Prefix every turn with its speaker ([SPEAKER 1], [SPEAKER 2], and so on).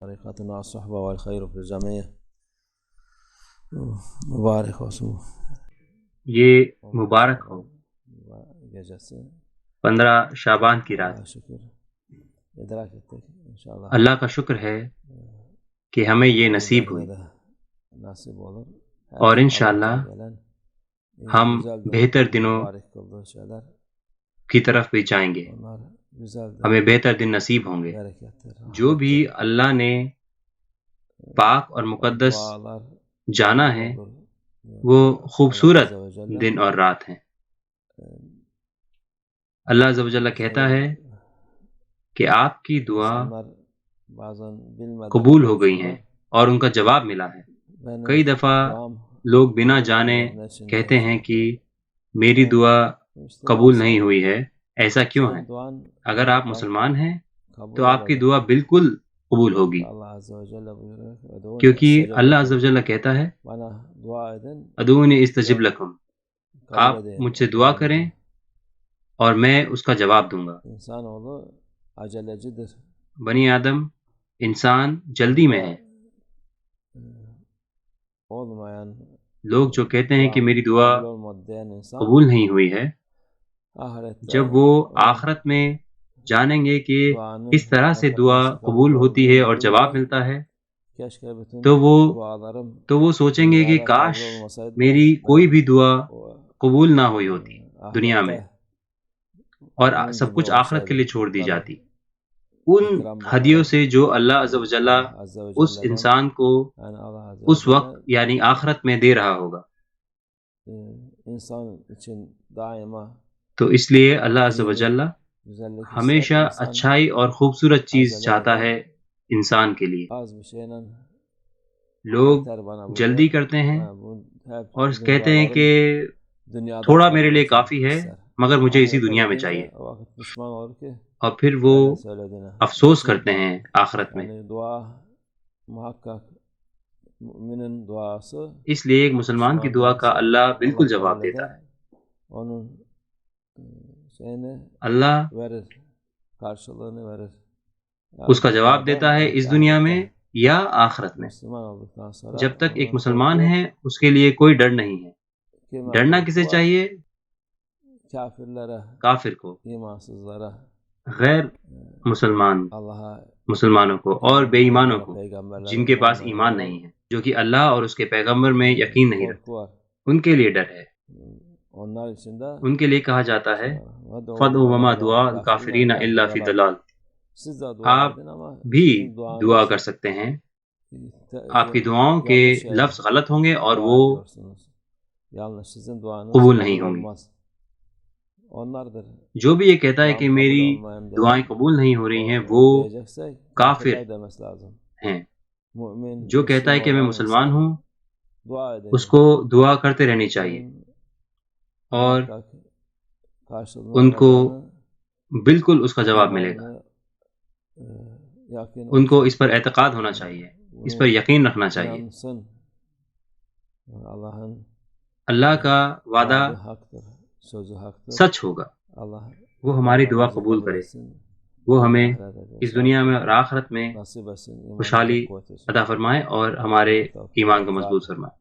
[SPEAKER 1] طریقتنا الصحبہ والخیر فی الجميع مبارک وسو
[SPEAKER 2] یہ مبارک ہو 15 شعبان کی رات۔ اللہ کا شکر ہے کہ ہمیں یہ نصیب ہوئی اور انشاءاللہ ہم بہتر دنوں کی طرف بھی جائیں گے، ہمیں بہتر دن نصیب ہوں گے۔ جو بھی اللہ نے پاک اور مقدس جانا ہے وہ خوبصورت دن اور رات ہیں۔ اللہ عز و جل کہتا ہے کہ آپ کی دعا قبول ہو گئی ہیں اور ان کا جواب ملا ہے۔ کئی دفعہ لوگ بنا جانے کہتے ہیں کہ میری دعا قبول نہیں ہوئی ہے، ایسا کیوں ہے؟ اگر آپ مسلمان ہیں تو آپ کی دعا بالکل قبول ہوگی، کیونکہ اللہ عز و جل کہتا ہے ادعونی استجب لکم، آپ مجھ سے دعا کریں اور میں اس کا جواب دوں گا۔ بنی آدم انسان جلدی میں ہے۔ لوگ جو کہتے ہیں کہ میری دعا قبول نہیں ہوئی ہے، جب وہ آخرت میں جانیں گے کہ اس طرح سے دعا قبول ہوتی ہے اور جواب ملتا ہے تو وہ سوچیں گے کہ کاش میری کوئی بھی دعا قبول نہ ہوئی ہوتی دنیا میں اور سب کچھ آخرت کے لیے چھوڑ دی جاتی۔ ان ہدیوں سے جو اللہ عز و جل اس انسان کو اس وقت یعنی آخرت میں دے رہا ہوگا، تو اس لیے اللہ عز و جل ہمیشہ اچھائی اور خوبصورت چیز چاہتا ہے انسان کے لیے۔ لوگ جلدی کرتے ہیں اور کہتے ہیں کہ تھوڑا میرے لیے کافی ہے مگر مجھے اسی دنیا میں چاہیے، اور پھر وہ افسوس کرتے ہیں آخرت میں۔ اس لیے ایک مسلمان کی دعا کا اللہ بالکل جواب دیتا ہے۔ اللہ اس کا جواب دیتا ہے اس دنیا میں یا آخرت میں۔ جب تک ایک مسلمان ہے اس کے لیے کوئی ڈر نہیں ہے۔ ڈرنا کسے چاہیے؟ کافر کو، غیر مسلمانوں کو اور بے ایمانوں کو، جن کے پاس ایمان نہیں ہے، جو کہ اللہ اور اس کے پیغمبر میں یقین نہیں رکھتے، ان کے لیے ڈر ہے۔ ان کے لیے کہا جاتا ہے فَادْعُوا وَمَا دُعَاءُ الْكَافِرِينَ إِلَّا فِي ضَلَالٍ۔ آپ بھی دعا کر سکتے ہیں، آپ کی دعاؤں کے لفظ غلط ہوں گے اور وہ قبول نہیں ہوں گی۔ جو بھی یہ کہتا ہے کہ میری دعائیں قبول نہیں ہو رہی ہیں وہ کافر ہیں۔ جو کہتا ہے کہ میں مسلمان ہوں اس کو دعا کرتے رہنی چاہیے اور ان کو بالکل اس کا جواب ملے گا۔ ان کو اس پر اعتقاد ہونا چاہیے، اس پر یقین رکھنا چاہیے۔ اللہ کا وعدہ سچ ہوگا، وہ ہماری دعا قبول کرے، وہ ہمیں اس دنیا میں اور آخرت میں خوشحالی عطا فرمائے اور ہمارے ایمان کو مضبوط فرمائے۔